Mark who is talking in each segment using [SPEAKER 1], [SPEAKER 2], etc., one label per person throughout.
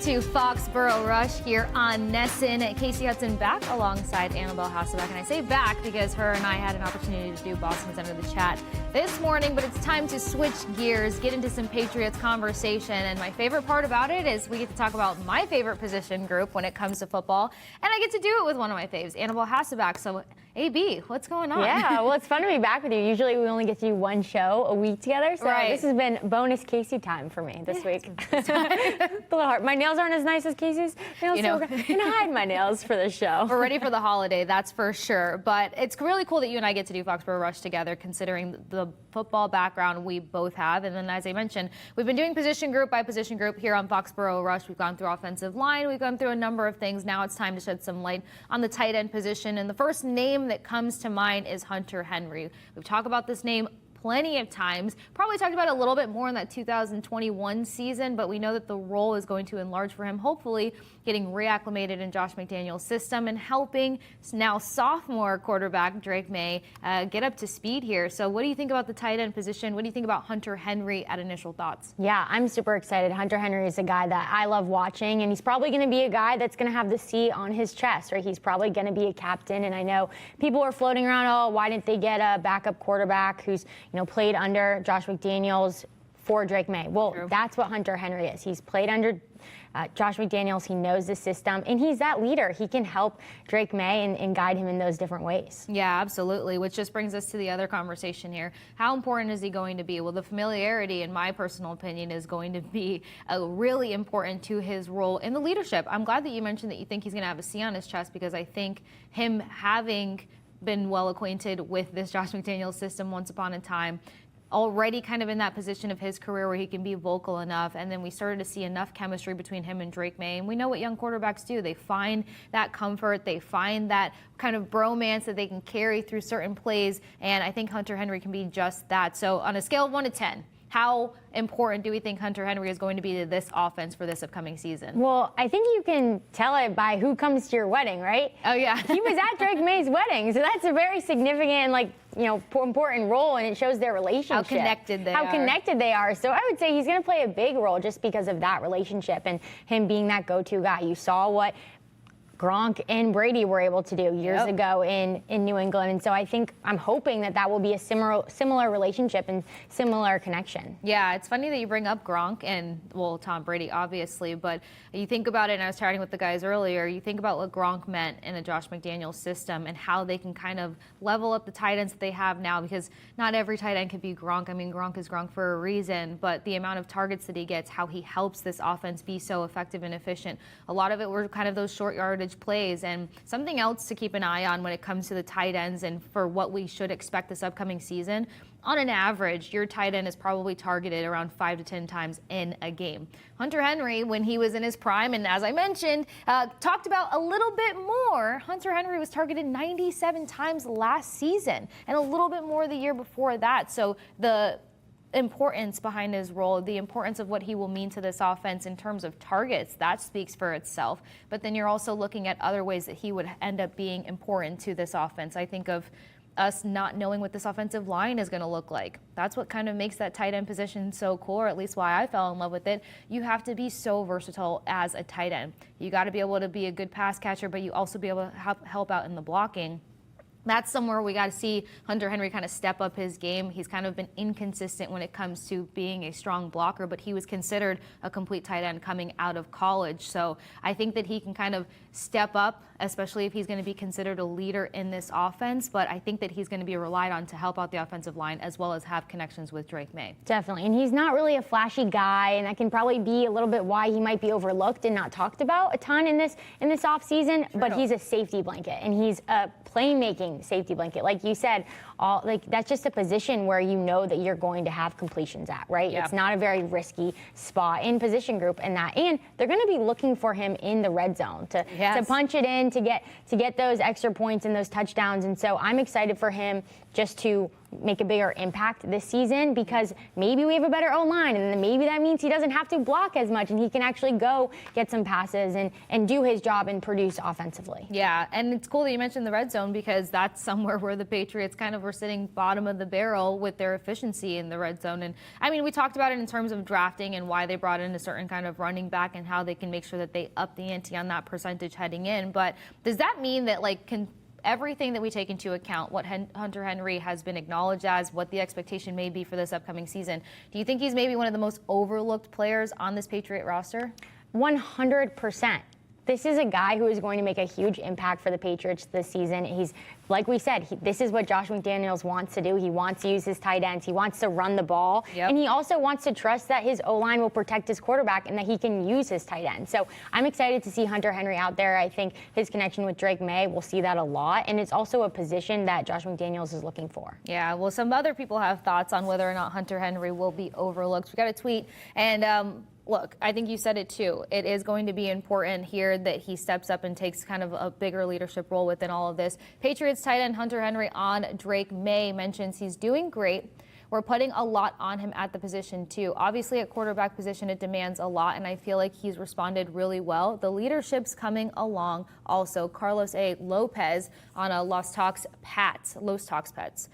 [SPEAKER 1] into Foxboro Rush here on Nesson. Kasey Hudson back alongside Annabelle Hasselbeck. And I say back because her and I had an opportunity to do Boston's Under the Chat this morning, but it's time to switch gears, get into some Patriots conversation. And my favorite part about it is we get to talk about my favorite position group when it comes to football. And I get to do it with one of my faves, Annabelle Hasselbeck. So, AB, what's going on?
[SPEAKER 2] Yeah, well, it's fun to be back with you. Usually we only get to do one show a week together. So This has been bonus Kasey time for me this week. A little hard. My nails aren't as nice as Kasey's nails, so we're going to hide my nails for this show.
[SPEAKER 1] We're ready for the holiday, that's for sure. But it's really cool that you and I get to do Foxboro Rush together, considering the football background we both have. And then, as I mentioned, we've been doing position group by position group here on Foxboro Rush. We've gone through offensive line. We've gone through a number of things. Now it's time to shed some light on the tight end position. And the first name that comes to mind is Hunter Henry. We've talked about this name plenty of times, probably talked about it a little bit more in that 2021 season, but we know that the role is going to enlarge for him, hopefully getting reacclimated in Josh McDaniels' system and helping now sophomore quarterback Drake Maye get up to speed here. So what do you think about the tight end position? What do you think about Hunter Henry at initial thoughts?
[SPEAKER 2] Yeah, I'm super excited. Hunter Henry is a guy that I love watching, and he's probably going to be a guy that's going to have the C on his chest, right? He's probably going to be a captain, and I know people are floating around, oh, why didn't they get a backup quarterback who's played under Josh McDaniels for Drake Maye? Well, That's what Hunter Henry is. He's played under Josh McDaniels. He knows the system, and he's that leader. He can help Drake Maye and guide him in those different ways.
[SPEAKER 1] Yeah, absolutely, which just brings us to the other conversation here. How important is he going to be? Well, the familiarity, in my personal opinion, is going to be really important to his role in the leadership. I'm glad that you mentioned that you think he's going to have a C on his chest, because I think him having been well acquainted with this Josh McDaniels system once upon a time, already kind of in that position of his career where he can be vocal enough, and then we started to see enough chemistry between him and Drake Maye. And we know what young quarterbacks do. They find that comfort, they find that kind of bromance that they can carry through certain plays, and I think Hunter Henry can be just that. So on a scale of 1 to 10, how important do we think Hunter Henry is going to be to this offense for this upcoming season?
[SPEAKER 2] Well, I think you can tell it by who comes to your wedding, right?
[SPEAKER 1] Oh, yeah.
[SPEAKER 2] He was at Drake Maye's wedding, so that's a very significant, important role, and it shows their relationship.
[SPEAKER 1] How connected
[SPEAKER 2] they are. So I would say he's going to play a big role just because of that relationship and him being that go-to guy. You saw what Gronk and Brady were able to do years ago in New England. And so I'm hoping that will be a similar relationship and similar connection.
[SPEAKER 1] Yeah, it's funny that you bring up Gronk and, well, Tom Brady, obviously, but you think about it, and I was chatting with the guys earlier, you think about what Gronk meant in a Josh McDaniels system and how they can kind of level up the tight ends that they have now, because not every tight end can be Gronk. I mean, Gronk is Gronk for a reason, but the amount of targets that he gets, how he helps this offense be so effective and efficient, a lot of it were kind of those short yardage plays. And something else to keep an eye on when it comes to the tight ends and for what we should expect this upcoming season, on an average, your tight end is probably targeted around 5 to 10 times in a game. Hunter Henry, when he was in his prime, and as I mentioned, talked about a little bit more, Hunter Henry was targeted 97 times last season and a little bit more the year before that. So the importance behind his role, the importance of what he will mean to this offense in terms of targets, that speaks for itself. But then you're also looking at other ways that he would end up being important to this offense. I think of us not knowing what this offensive line is going to look like. That's what kind of makes that tight end position so cool, or at least why I fell in love with it. You have to be so versatile as a tight end. You got to be able to be a good pass catcher, but you also be able to help out in the blocking. That's somewhere we got to see Hunter Henry kind of step up his game. He's kind of been inconsistent when it comes to being a strong blocker, but he was considered a complete tight end coming out of college. So I think that he can kind of step up, especially if he's going to be considered a leader in this offense. But I think that he's going to be relied on to help out the offensive line as well as have connections with Drake Maye.
[SPEAKER 2] Definitely. And he's not really a flashy guy, and that can probably be a little bit why he might be overlooked and not talked about a ton in this offseason. But he's a safety blanket, and he's a playmaking safety blanket. Like you said, that's just a position where you know that you're going to have completions at, right? Yeah. It's not a very risky spot in position group and they're going to be looking for him in the red zone to punch it in, to get those extra points and those touchdowns. And so I'm excited for him just to make a bigger impact this season, because maybe we have a better O-line, and then maybe that means he doesn't have to block as much and he can actually go get some passes and do his job and produce offensively.
[SPEAKER 1] Yeah, and it's cool that you mentioned the red zone, because that's somewhere where the Patriots kind of we're sitting bottom of the barrel with their efficiency in the red zone. And I mean, we talked about it in terms of drafting and why they brought in a certain kind of running back and how they can make sure that they up the ante on that percentage heading in. But does that mean that everything that we take into account, what Hunter Henry has been acknowledged as, what the expectation may be for this upcoming season, do you think he's maybe one of the most overlooked players on this Patriot roster?
[SPEAKER 2] 100%. This is a guy who is going to make a huge impact for the Patriots this season. He's, like we said, this is what Josh McDaniels wants to do. He wants to use his tight ends. He wants to run the ball. Yep. And he also wants to trust that his O-line will protect his quarterback and that he can use his tight end. So I'm excited to see Hunter Henry out there. I think his connection with Drake Maye, we'll see that a lot. And it's also a position that Josh McDaniels is looking for.
[SPEAKER 1] Yeah, well, some other people have thoughts on whether or not Hunter Henry will be overlooked. We got a tweet, and look, I think you said it too. It is going to be important here that he steps up and takes kind of a bigger leadership role within all of this. Patriots tight end Hunter Henry on Drake Maye mentions he's doing great. We're putting a lot on him at the position too. Obviously at quarterback position, it demands a lot, and I feel like he's responded really well. The leadership's coming along. Also, Carlos A. Lopez on a Los Talks Pets.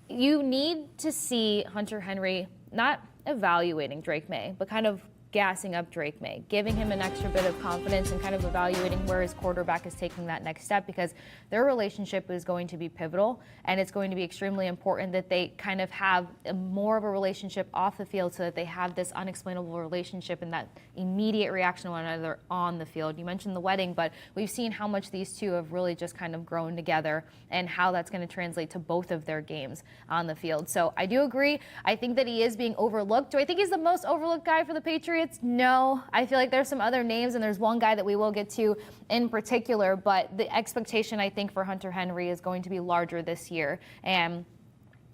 [SPEAKER 1] You need to see Hunter Henry not evaluating Drake Maye, but kind of gassing up Drake Maye, giving him an extra bit of confidence and kind of evaluating where his quarterback is taking that next step, because their relationship is going to be pivotal, and it's going to be extremely important that they kind of have more of a relationship off the field so that they have this unexplainable relationship and that immediate reaction to one another on the field. You mentioned the wedding, but we've seen how much these two have really just kind of grown together and how that's going to translate to both of their games on the field. So I do agree. I think that he is being overlooked. Do I think he's the most overlooked guy for the Patriots? No. I feel like there's some other names, and there's one guy that we will get to in particular, but the expectation, I think, for Hunter Henry is going to be larger this year. And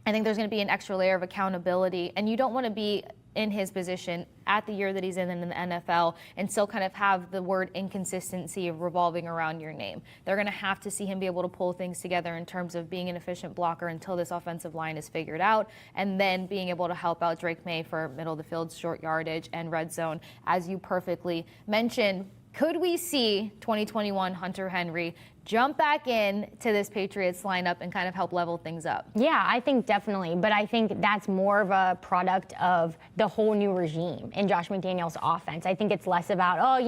[SPEAKER 1] I think there's going to be an extra layer of accountability, and you don't want to be in his position at the year that he's in the NFL and still kind of have the word inconsistency revolving around your name. They're going to have to see him be able to pull things together in terms of being an efficient blocker until this offensive line is figured out, and then being able to help out Drake Maye for middle of the field, short yardage, and red zone, as you perfectly mentioned. Could we see 2021 Hunter Henry jump back in to this Patriots lineup and kind of help level things up?
[SPEAKER 2] Yeah, I think definitely. But I think that's more of a product of the whole new regime in Josh McDaniels' offense. I think it's less about,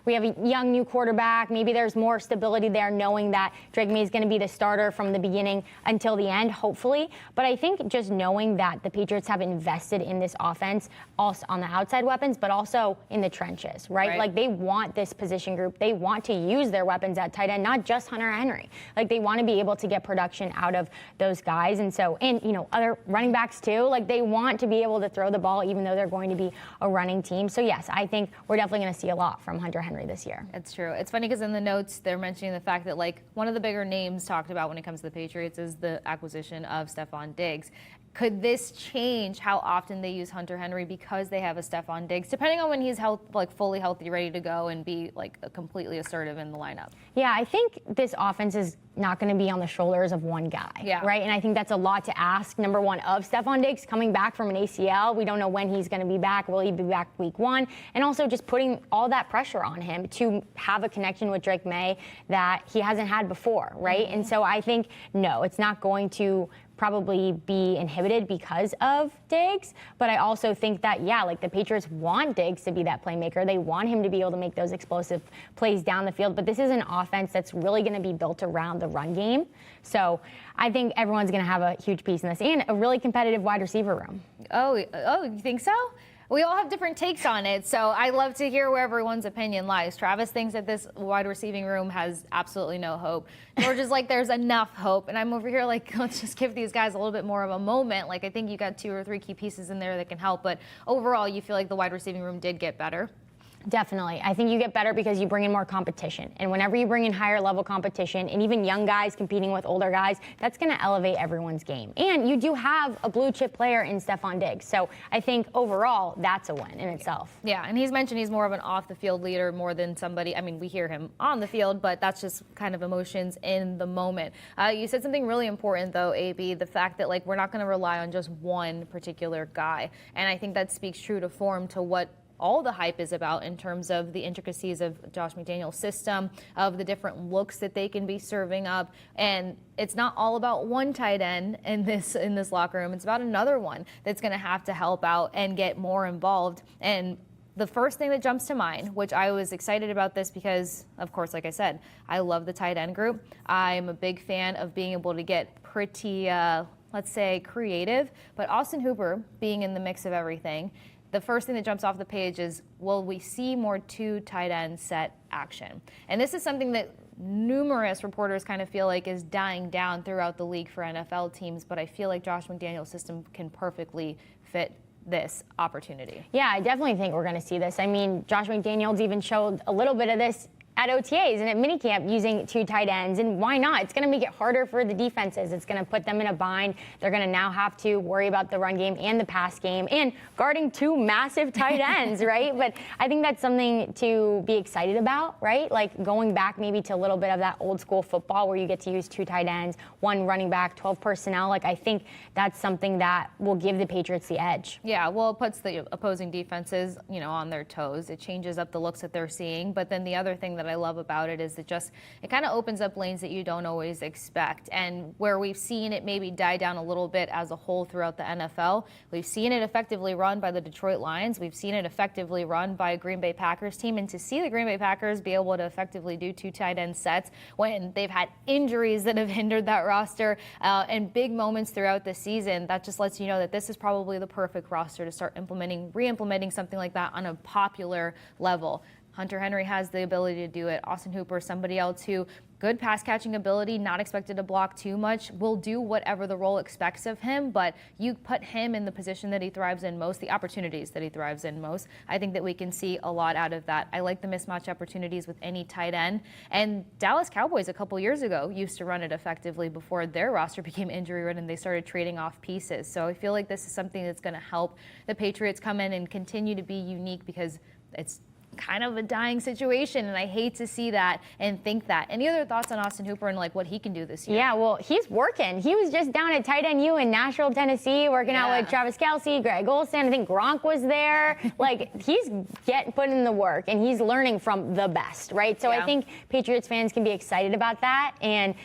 [SPEAKER 2] we have a young new quarterback. Maybe there's more stability there, knowing that Drake Maye is going to be the starter from the beginning until the end, hopefully. But I think just knowing that the Patriots have invested in this offense, also on the outside weapons, but also in the trenches, right? Like, they want this position group. They want to use their weapons at tight end, not just Hunter Henry. Like, they want to be able to get production out of those guys. And so, other running backs too, like, they want to be able to throw the ball even though they're going to be a running team. So yes, I think we're definitely going to see a lot from Hunter Henry this year.
[SPEAKER 1] It's true. It's funny because in the notes, they're mentioning the fact that, like, one of the bigger names talked about when it comes to the Patriots is the acquisition of Stefon Diggs. Could this change how often they use Hunter Henry because they have a Stefon Diggs, depending on when he's fully healthy, ready to go and be completely assertive in the lineup?
[SPEAKER 2] Yeah, I think this offense is not going to be on the shoulders of one guy, right? And I think that's a lot to ask, number one, of Stefon Diggs coming back from an ACL. We don't know when he's going to be back. Will he be back week 1? And also just putting all that pressure on him to have a connection with Drake Maye that he hasn't had before, right? Mm-hmm. And so I think, no, it's not going to probably be inhibited because of Diggs, but I also think that, the Patriots want Diggs to be that playmaker. They want him to be able to make those explosive plays down the field, but this is an offense that's really going to be built around the run game. So I think everyone's going to have a huge piece in this, and a really competitive wide receiver room.
[SPEAKER 1] Oh, you think so? We all have different takes on it, so I love to hear where everyone's opinion lies. Travis thinks that this wide receiving room has absolutely no hope. George is like, there's enough hope. And I'm over here like, let's just give these guys a little bit more of a moment. Like, I think you got 2 or 3 key pieces in there that can help. But overall, you feel like the wide receiving room did get better?
[SPEAKER 2] Definitely. I think you get better because you bring in more competition. And whenever you bring in higher level competition, and even young guys competing with older guys, that's going to elevate everyone's game. And you do have a blue chip player in Stefon Diggs. So I think overall, that's a win in itself.
[SPEAKER 1] Yeah, and he's mentioned he's more of an off the field leader more than somebody. I mean, we hear him on the field, but that's just kind of emotions in the moment. You said something really important, though, AB, the fact that, we're not going to rely on just one particular guy. And I think that speaks true to form to what all the hype is about in terms of the intricacies of Josh McDaniels' system, of the different looks that they can be serving up. And it's not all about one tight end in this locker room. It's about another one that's going to have to help out and get more involved. And the first thing that jumps to mind, which I was excited about this because, of course, like I said, I love the tight end group. I'm a big fan of being able to get pretty, let's say, creative. But Austin Hooper being in the mix of everything, the first thing that jumps off the page is, will we see more two tight end set action? And this is something that numerous reporters kind of feel like is dying down throughout the league for NFL teams, but I feel like Josh McDaniels' system can perfectly fit this opportunity.
[SPEAKER 2] Yeah, I definitely think we're going to see this. I mean, Josh McDaniels even showed a little bit of this at OTAs and at minicamp using two tight ends, and why not? It's going to make it harder for the defenses. It's going to put them in a bind. They're going to now have to worry about the run game and the pass game and guarding two massive tight ends, right? But I think that's something to be excited about, right? Like going back maybe to a little bit of that old school football where you get to use two tight ends, one running back, 12 personnel. Like I think that's something that will give the Patriots the edge.
[SPEAKER 1] Yeah, well, it puts the opposing defenses, on their toes. It changes up the looks that they're seeing. But then the other thing that I love about it is it kind of opens up lanes that you don't always expect. And where we've seen it maybe die down a little bit as a whole throughout the NFL, we've seen it effectively run by the Detroit Lions. We've seen it effectively run by a Green Bay Packers team. And to see the Green Bay Packers be able to effectively do two tight end sets when they've had injuries that have hindered that roster and big moments throughout the season, that just lets you know that this is probably the perfect roster to start re-implementing something like that on a popular level. Hunter Henry has the ability to do it. Austin Hooper, somebody else who, good pass catching ability, not expected to block too much, will do whatever the role expects of him, but you put him in the position that he thrives in most, the opportunities that he thrives in most. I think that we can see a lot out of that. I like the mismatch opportunities with any tight end. And Dallas Cowboys a couple years ago used to run it effectively before their roster became injury-ridden and they started trading off pieces. So I feel like this is something that's going to help the Patriots come in and continue to be unique because it's kind of a dying situation, and I hate to see that and think that. Any other thoughts on Austin Hooper and what he can do this year?
[SPEAKER 2] Yeah, well, he's working. He was just down at tight end U in Nashville, Tennessee, working out with Travis Kelce, Greg Olsen. I think Gronk was there. He's putting in the work, and he's learning from the best, right? So I think Patriots fans can be excited about that and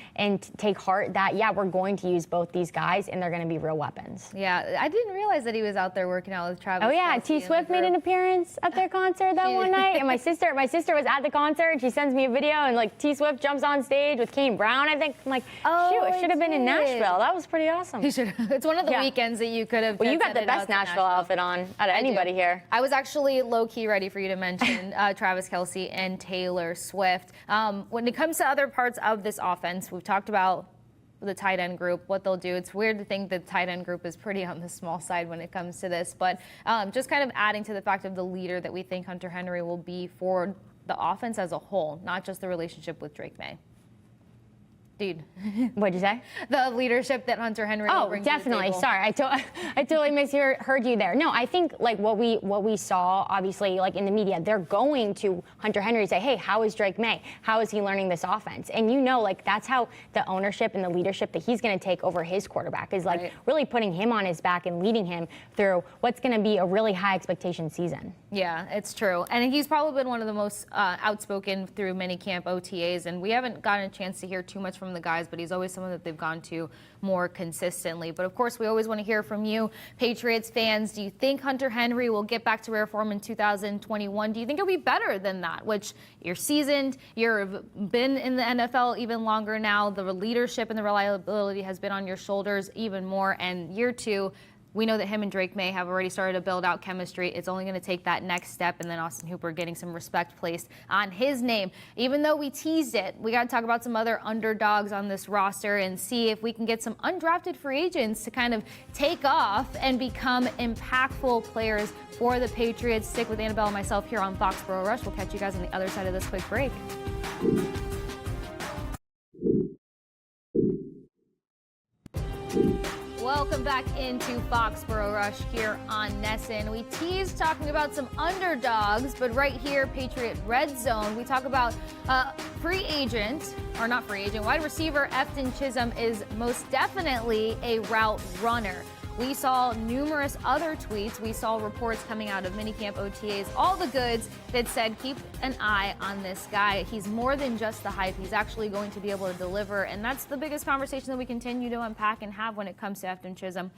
[SPEAKER 2] take heart that, we're going to use both these guys, and they're going to be real weapons.
[SPEAKER 1] Yeah, I didn't realize that he was out there working out with Travis.
[SPEAKER 2] Oh, yeah,
[SPEAKER 1] Kelce
[SPEAKER 2] T Swift made an appearance at their concert that one night. And my sister was at the concert, and she sends me a video, and T Swift jumps on stage with Kane Brown, I think. I'm like, shoot, it should have been in Nashville. That was pretty awesome.
[SPEAKER 1] It's one of the weekends that you could have.
[SPEAKER 2] Well, you got the best Nashville outfit on out of anybody here.
[SPEAKER 1] I was actually low-key ready for you to mention Travis Kelce and Taylor Swift. When it comes to other parts of this offense, we've talked about the tight end group, what they'll do. It's weird to think the tight end group is pretty on the small side when it comes to this, but just kind of adding to the fact of the leader that we think Hunter Henry will be for the offense as a whole, not just the relationship with Drake Maye. Dude.
[SPEAKER 2] What'd you say?
[SPEAKER 1] The leadership that Hunter Henry will bring
[SPEAKER 2] definitely.
[SPEAKER 1] to the table.
[SPEAKER 2] Sorry, I totally misheard you there. No, I think what we saw, obviously, in the media, they're going to Hunter Henry and say, hey, how is Drake Maye? How is he learning this offense? And that's how the ownership and the leadership that he's going to take over his quarterback is really putting him on his back and leading him through what's going to be a really high expectation season.
[SPEAKER 1] Yeah, it's true. And he's probably been one of the most outspoken through minicamp OTAs, and we haven't gotten a chance to hear too much from the guys, but he's always someone that they've gone to more consistently. But of course, we always want to hear from you, Patriots fans. Do you think Hunter Henry will get back to rare form in 2021? Do you think it'll be better than that? Which you're seasoned, you've been in the NFL even longer now. The leadership and the reliability has been on your shoulders even more. And year two, we know that him and Drake Maye have already started to build out chemistry. It's only going to take that next step, and then Austin Hooper getting some respect placed on his name. Even though we teased it, we got to talk about some other underdogs on this roster and see if we can get some undrafted free agents to kind of take off and become impactful players for the Patriots. Stick with Annabelle and myself here on Foxboro Rush. We'll catch you guys on the other side of this quick break. Welcome back into Foxboro Rush here on Nesson. We teased talking about some underdogs, but right here, Patriot Red Zone, we talk about wide receiver Efton Chism is most definitely a route runner. We saw numerous other tweets. We saw reports coming out of minicamp, OTAs, all the goods that said keep an eye on this guy. He's more than just the hype. He's actually going to be able to deliver, and that's the biggest conversation that we continue to unpack and have when it comes to Efton Chism,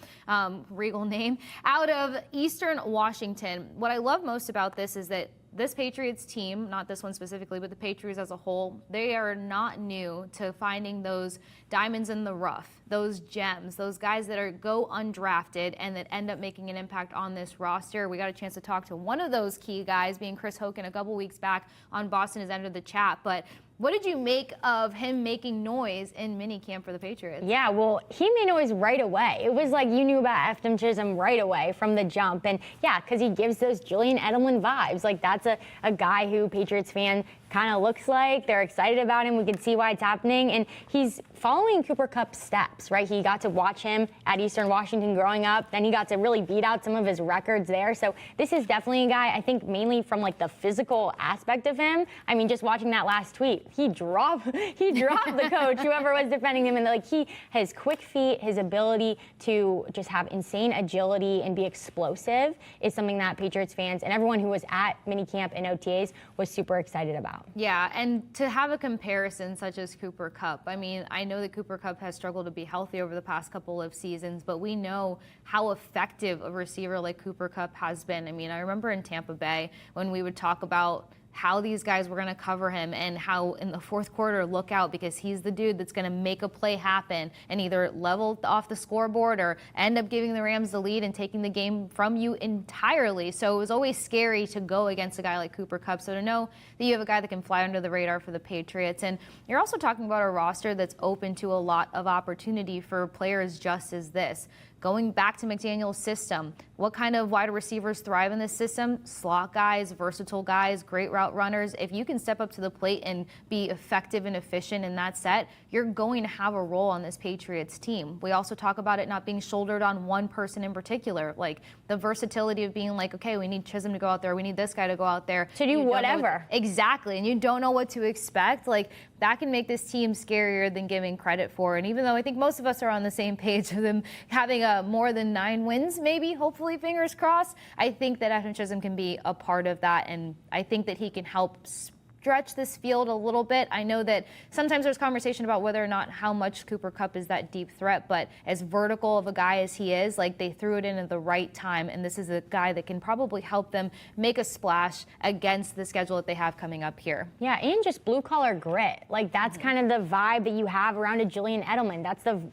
[SPEAKER 1] regal name, out of Eastern Washington. What I love most about this is that this Patriots team, not this one specifically, but the Patriots as a whole, they are not new to finding those diamonds in the rough, those gems, those guys that go undrafted and that end up making an impact on this roster. We got a chance to talk to one of those key guys, being Chris Hogan, a couple weeks back on Boston Has Entered the Chat. But what did you make of him making noise in minicamp for the Patriots?
[SPEAKER 2] Yeah, well, he made noise right away. It was like you knew about Efton Chism right away from the jump. And yeah, because he gives those Julian Edelman vibes. Like, that's a guy who Patriots fan kind of looks like. They're excited about him. We can see why it's happening. And he's following Cooper Kupp's steps, right? He got to watch him at Eastern Washington growing up. Then he got to really beat out some of his records there. So this is definitely a guy, I think, mainly from like the physical aspect of him. I mean, just watching that last tweet, he dropped the coach, whoever was defending him. And like, his quick feet, his ability to just have insane agility and be explosive is something that Patriots fans and everyone who was at minicamp and OTAs was super excited about.
[SPEAKER 1] Yeah, and to have a comparison such as Cooper Kupp, I mean, I know that Cooper Kupp has struggled to be healthy over the past couple of seasons, but we know how effective a receiver like Cooper Kupp has been. I mean, I remember in Tampa Bay when we would talk about how these guys were going to cover him and how in the fourth quarter, look out, because he's the dude that's going to make a play happen and either level off the scoreboard or end up giving the Rams the lead and taking the game from you entirely. So it was always scary to go against a guy like Cooper Kupp. So to know that you have a guy that can fly under the radar for the Patriots. And you're also talking about a roster that's open to a lot of opportunity for players just as this. Going back to McDaniels' system, what kind of wide receivers thrive in this system? Slot guys, versatile guys, great route runners. If you can step up to the plate and be effective and efficient in that set, you're going to have a role on this Patriots team. We also talk about it not being shouldered on one person in particular, like the versatility of being like, okay, we need Chism to go out there, we need this guy to go out there.
[SPEAKER 2] To do whatever.
[SPEAKER 1] Exactly, and you don't know what to expect. Like, that can make this team scarier than giving credit for. And even though I think most of us are on the same page of them having more than 9 wins, maybe, hopefully, fingers crossed, I think that Efton Chism can be a part of that. And I think that he can help stretch this field a little bit. I know that sometimes there's conversation about whether or not how much Cooper Kupp is that deep threat, but as vertical of a guy as he is, like, they threw it in at the right time, and this is a guy that can probably help them make a splash against the schedule that they have coming up here.
[SPEAKER 2] Yeah, and just blue-collar grit. Like, that's kind of the vibe that you have around a Julian Edelman.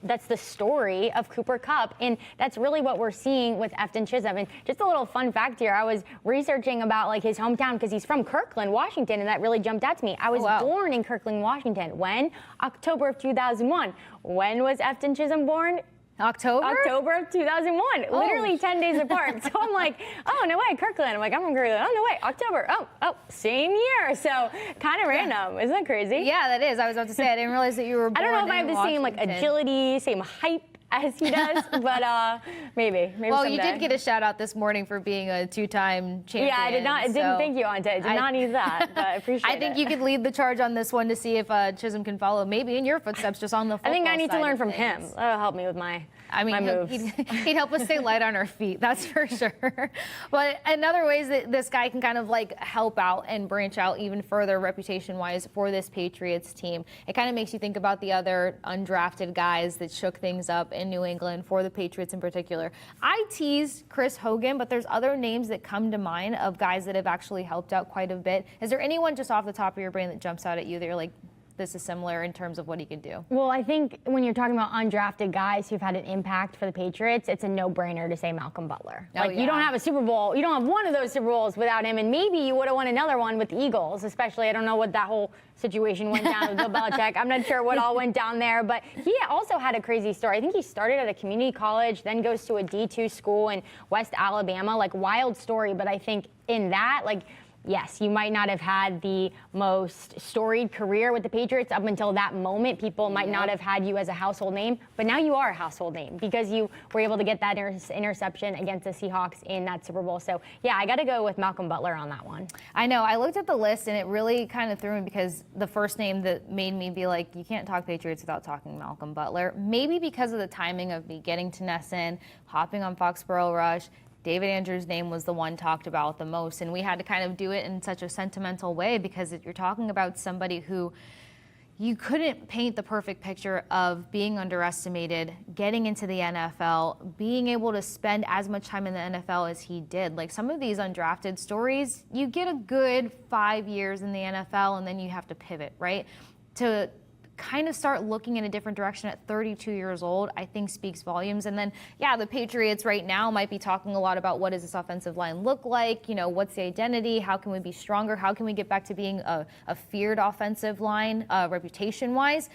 [SPEAKER 2] That's the story of Cooper Kupp, and that's really what we're seeing with Efton Chism. And just a little fun fact here, I was researching about like his hometown because he's from Kirkland, Washington, and that really jumped out to me. I was born in Kirkland, Washington. When? October of 2001. When was Efton Chism born? October of 2001. Oh. Literally 10 days apart. So I'm like, oh, no way, Kirkland. I'm like, I'm from Kirkland. Oh, no way, October. Oh, same year. So kind of random. Isn't that crazy?
[SPEAKER 1] Yeah, that is. I was about to say, I didn't realize that you were born
[SPEAKER 2] I don't know if I have the same like agility, same hype as he does, but maybe
[SPEAKER 1] well,
[SPEAKER 2] someday.
[SPEAKER 1] You did get a shout out this morning for being a 2-time champion.
[SPEAKER 2] Yeah, I did not. Didn't thank you, Ante. Did not need that, but I appreciate it.
[SPEAKER 1] I think you could lead the charge on this one to see if Chism can follow maybe in your footsteps just on the football
[SPEAKER 2] I think I need to learn from
[SPEAKER 1] things.
[SPEAKER 2] him. That'll help me with my moves.
[SPEAKER 1] He'd help us stay light on our feet, that's for sure. But another ways that this guy can kind of like help out and branch out even further reputation-wise for this Patriots team, it kind of makes you think about the other undrafted guys that shook things up in New England for the Patriots in particular. I teased Chris Hogan, but there's other names that come to mind of guys that have actually helped out quite a bit. Is there anyone just off the top of your brain that jumps out at you that you're like, this is similar in terms of what he can do? Well,
[SPEAKER 2] I think when you're talking about undrafted guys who've had an impact for the Patriots, it's a no-brainer to say Malcolm Butler. You don't have a Super Bowl, you don't have one of those Super Bowls without him, and maybe you would have won another one with the Eagles, especially, I don't know what that whole situation went down with Bill Belichick. I'm not sure what all went down there, but he also had a crazy story. I think he started at a community college, then goes to a D2 school in West Alabama, like wild story, but I think in that, like, yes, you might not have had the most storied career with the Patriots up until that moment. People might not have had you as a household name, but now you are a household name because you were able to get that interception against the Seahawks in that Super Bowl. So, yeah, I got to go with Malcolm Butler on that one.
[SPEAKER 1] I know. I looked at the list, and it really kind of threw me because the first name that made me be like, you can't talk Patriots without talking Malcolm Butler. Maybe because of the timing of me getting to Nesson, hopping on Foxboro Rush, David Andrews' name was the one talked about the most, and we had to kind of do it in such a sentimental way because you're talking about somebody who you couldn't paint the perfect picture of being underestimated, getting into the NFL, being able to spend as much time in the NFL as he did. Like some of these undrafted stories, you get a good 5 years in the NFL and then you have to pivot, right? To kind of start looking in a different direction at 32 years old, I think speaks volumes. And then, yeah, the Patriots right now might be talking a lot about what does this offensive line look like? You know, what's the identity? How can we be stronger? How can we get back to being a feared offensive line, reputation-wise?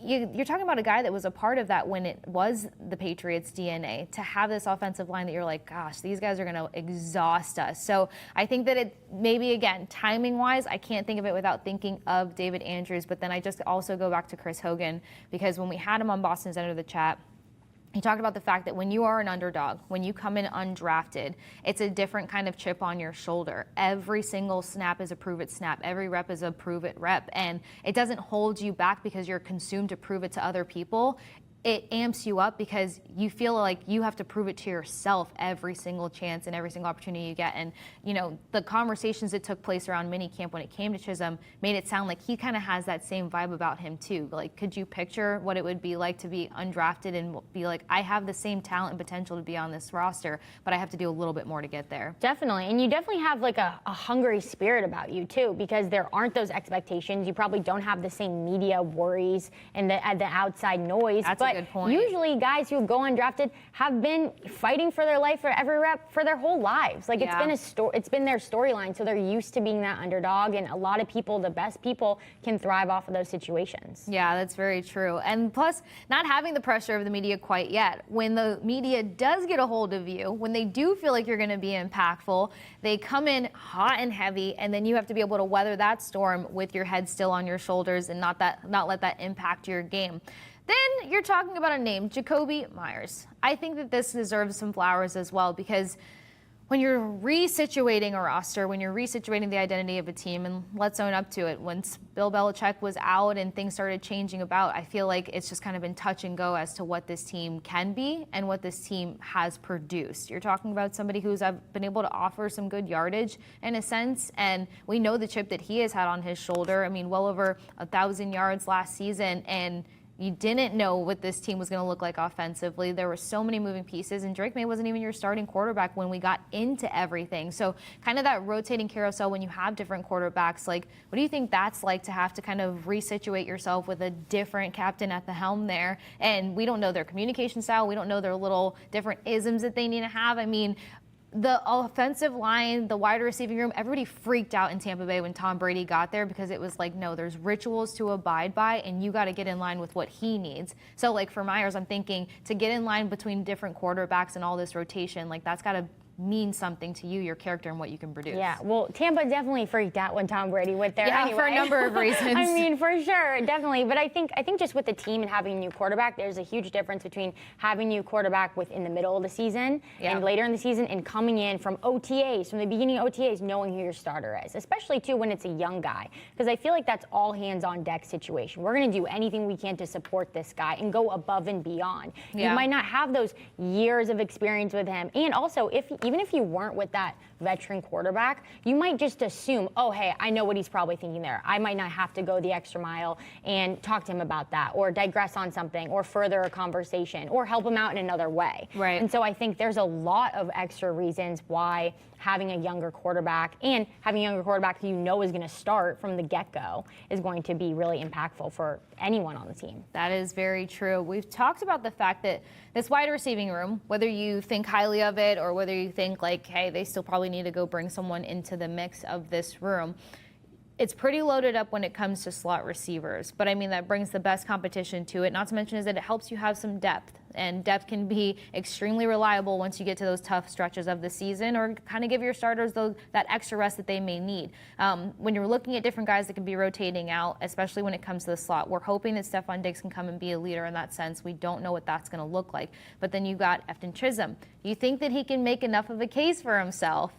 [SPEAKER 1] You're talking about a guy that was a part of that when it was the Patriots' DNA, to have this offensive line that you're like, gosh, these guys are going to exhaust us. So I think that it maybe, again, timing-wise, I can't think of it without thinking of David Andrews. But then I just also go back to Chris Hogan because when we had him on Boston's End of the Chat, he talked about the fact that when you are an underdog, when you come in undrafted, it's a different kind of chip on your shoulder. Every single snap is a prove it snap. Every rep is a prove it rep. And it doesn't hold you back because you're consumed to prove it to other people. It amps you up because you feel like you have to prove it to yourself every single chance and every single opportunity you get. And, you know, the conversations that took place around minicamp when it came to Chism made it sound like he kind of has that same vibe about him too. Like, could you picture what it would be like to be undrafted and be like, I have the same talent and potential to be on this roster, but I have to do a little bit more to get there?
[SPEAKER 2] Definitely. And you definitely have like a hungry spirit about you too, because there aren't those expectations. You probably don't have the same media worries and the outside noise.
[SPEAKER 1] That's
[SPEAKER 2] but
[SPEAKER 1] a good point.
[SPEAKER 2] Usually guys who go undrafted have been fighting for their life for every rep for their whole lives. Like it's been their storyline. So they're used to being that underdog, and a lot of people, the best people, can thrive off of those situations.
[SPEAKER 1] Yeah, that's very true. And plus, not having the pressure of the media quite yet. When the media does get a hold of you, when they do feel like you're going to be impactful, they come in hot and heavy, and then you have to be able to weather that storm with your head still on your shoulders and not let that impact your game. Then you're talking about a name, Jakobi Meyers. I think that this deserves some flowers as well, because when you're resituating a roster, when you're resituating the identity of a team, and let's own up to it, once Bill Belichick was out and things started changing about, I feel like it's just kind of been touch and go as to what this team can be and what this team has produced. You're talking about somebody who's been able to offer some good yardage in a sense, and we know the chip that he has had on his shoulder. I mean, well over 1,000 yards last season, and you didn't know what this team was going to look like offensively. There were so many moving pieces, and Drake Maye wasn't even your starting quarterback when we got into everything. So kind of that rotating carousel when you have different quarterbacks, like what do you think that's like to have to kind of resituate yourself with a different captain at the helm there? And we don't know their communication style. We don't know their little different isms that they need to have. I mean, the offensive line, the wide receiving room, everybody freaked out in Tampa Bay when Tom Brady got there because it was like, no, there's rituals to abide by, and you got to get in line with what he needs. So, like, for Meyers, I'm thinking to get in line between different quarterbacks and all this rotation, like, that's got to mean something to you, your character, and what you can produce.
[SPEAKER 2] Yeah, well, Tampa definitely freaked out when Tom Brady went there.
[SPEAKER 1] Yeah,
[SPEAKER 2] anyway.
[SPEAKER 1] for a number of reasons.
[SPEAKER 2] I mean, for sure, definitely. But I think just with the team and having a new quarterback, there's a huge difference between having a new quarterback within the middle of the season and later in the season, and coming in from OTAs, from the beginning of OTAs, knowing who your starter is, especially too when it's a young guy, because I feel like that's all hands on deck situation. We're going to do anything we can to support this guy and go above and beyond. Yeah. You might not have those years of experience with him, and also even if you weren't with that veteran quarterback, you might just assume, oh, hey, I know what he's probably thinking there. I might not have to go the extra mile and talk to him about that, or digress on something, or further a conversation, or help him out in another way.
[SPEAKER 1] Right.
[SPEAKER 2] And so I think there's a lot of extra reasons why having a younger quarterback, and having a younger quarterback who you know is going to start from the get-go, is going to be really impactful for anyone on the team.
[SPEAKER 1] That is very true. We've talked about the fact that this wide receiving room, whether you think highly of it or whether you think like, hey, they still probably need to go bring someone into the mix of this room, it's pretty loaded up when it comes to slot receivers. But I mean, that brings the best competition to it. Not to mention is that it helps you have some depth. and depth can be extremely reliable once you get to those tough stretches of the season, or kind of give your starters that extra rest that they may need. When you're looking at different guys that can be rotating out, especially when it comes to the slot, we're hoping that Stefon Diggs can come and be a leader in that sense. We don't know what that's going to look like. But then you've got Efton Chism. Do you think that he can make enough of a case for himself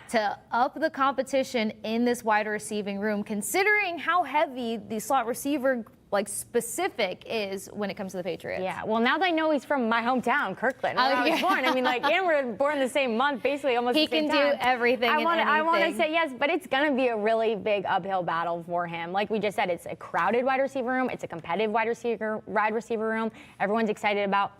[SPEAKER 1] to up the competition in this wide receiving room, considering how heavy the slot receiver specific is when it comes to the Patriots?
[SPEAKER 2] Yeah, well, now that I know he's from my hometown, Kirkland, where I was born. I mean, and we're born the same month, basically almost the same time.
[SPEAKER 1] He can do everything and anything.
[SPEAKER 2] I want to say yes, but it's going to be a really big uphill battle for him. Like we just said, it's a crowded wide receiver room. It's a competitive wide receiver room. Everyone's excited about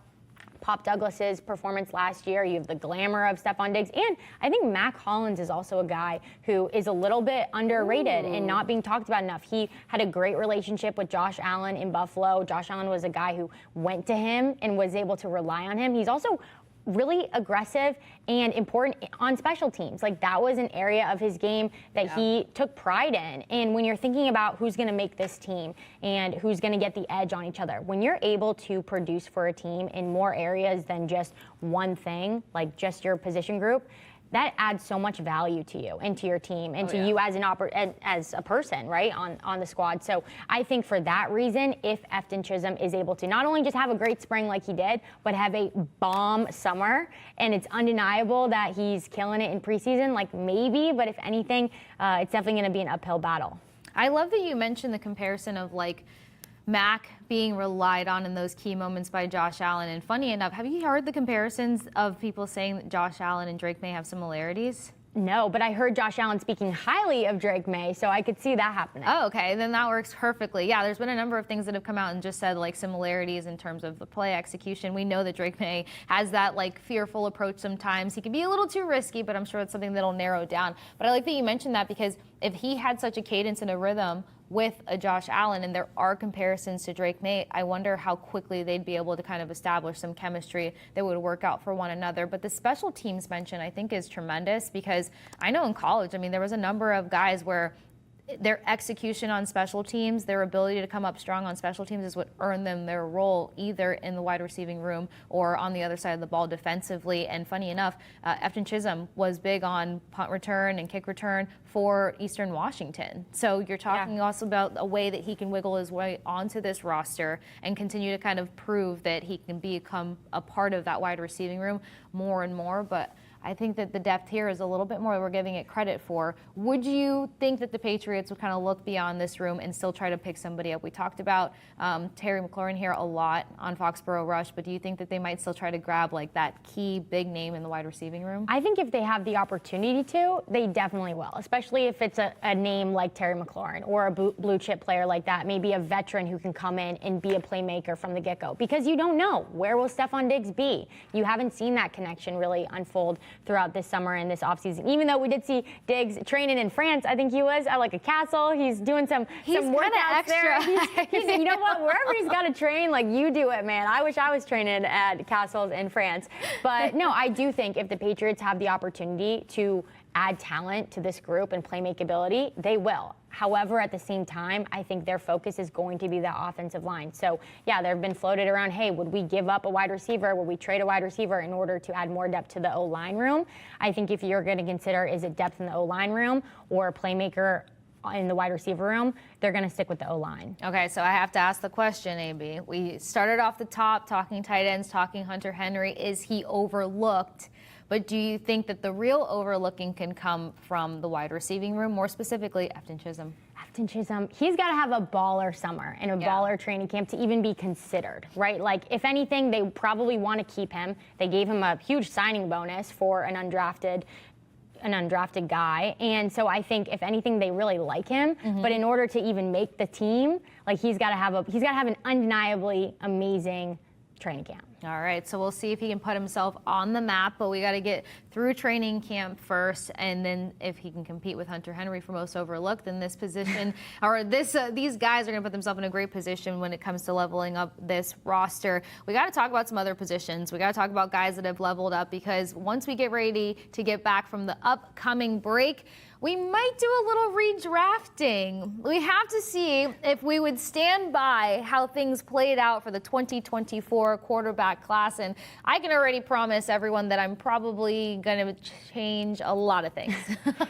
[SPEAKER 2] Pop Douglas's performance last year. You have the glamour of Stefon Diggs. And I think Mac Hollins is also a guy who is a little bit underrated and not being talked about enough. He had a great relationship with Josh Allen in Buffalo. Josh Allen was a guy who went to him and was able to rely on him. He's also really aggressive and important on special teams. That was an area of his game that he took pride in. And when you're thinking about who's going to make this team and who's going to get the edge on each other, when you're able to produce for a team in more areas than just one thing, like just your position group, that adds so much value to you and to your team and to you as a person, right, on the squad. So I think for that reason, if Efton Chism is able to not only just have a great spring like he did, but have a bomb summer, and it's undeniable that he's killing it in preseason, maybe, but if anything, it's definitely going to be an uphill battle.
[SPEAKER 1] I love that you mentioned the comparison of Mac being relied on in those key moments by Josh Allen. And funny enough, have you heard the comparisons of people saying that Josh Allen and Drake Maye have similarities?
[SPEAKER 2] No, but I heard Josh Allen speaking highly of Drake Maye, so I could see that happening.
[SPEAKER 1] Oh, okay. Then that works perfectly. Yeah, there's been a number of things that have come out and just said similarities in terms of the play execution. We know that Drake Maye has that fearful approach sometimes. He can be a little too risky, but I'm sure it's something that'll narrow down. But I like that you mentioned that, because if he had such a cadence and a rhythm with a Josh Allen, and there are comparisons to Drake Maye, I wonder how quickly they'd be able to kind of establish some chemistry that would work out for one another. But the special teams mention, I think, is tremendous, because I know in college, there was a number of guys where their execution on special teams, their ability to come up strong on special teams is what earned them their role either in the wide receiving room or on the other side of the ball defensively. And funny enough, Efton Chism was big on punt return and kick return for Eastern Washington. So you're talking also about a way that he can wiggle his way onto this roster and continue to kind of prove that he can become a part of that wide receiving room more and more. But I think that the depth here is a little bit more than we're giving it credit for. Would you think that the Patriots would kind of look beyond this room and still try to pick somebody up? We talked about Terry McLaurin here a lot on Foxboro Rush, but do you think that they might still try to grab that key big name in the wide receiving room?
[SPEAKER 2] I think if they have the opportunity to, they definitely will, especially if it's a name like Terry McLaurin or a blue chip player like that, maybe a veteran who can come in and be a playmaker from the get-go, because you don't know, where will Stefon Diggs be? You haven't seen that connection really unfold throughout this summer and this offseason. Even though we did see Diggs training in France, I think he was at a castle. He's doing some workouts there. He's, you know what? Wherever he's got to train, you do it, man. I wish I was training at castles in France. But no, I do think if the Patriots have the opportunity to add talent to this group and playmaking ability, they will. However, at the same time, I think their focus is going to be the offensive line. So, yeah, they've been floated around, hey, would we give up a wide receiver? Would we trade a wide receiver in order to add more depth to the O-line room? I think if you're going to consider, is it depth in the O-line room or a playmaker in the wide receiver room, they're going to stick with the O-line.
[SPEAKER 1] Okay, so I have to ask the question, AB. We started off the top talking tight ends, talking Hunter Henry. Is he overlooked? But do you think that the real overlooking can come from the wide receiving room, more specifically Efton Chism?
[SPEAKER 2] Efton Chism, he's got to have a baller summer and a baller training camp to even be considered, right? If anything, they probably want to keep him. They gave him a huge signing bonus for an undrafted guy. And so I think if anything, they really like him. But in order to even make the team, he's got to have an undeniably amazing training camp.
[SPEAKER 1] All right, so we'll see if he can put himself on the map, but we got to get through training camp first, and then if he can compete with Hunter Henry for most overlooked, then this position, or these guys are going to put themselves in a great position when it comes to leveling up this roster. We got to talk about some other positions. We got to talk about guys that have leveled up, because once we get ready to get back from the upcoming break, We might do a little redrafting. We have to see if we would stand by how things played out for the 2024 quarterback class. And I can already promise everyone that I'm probably going to change a lot of things.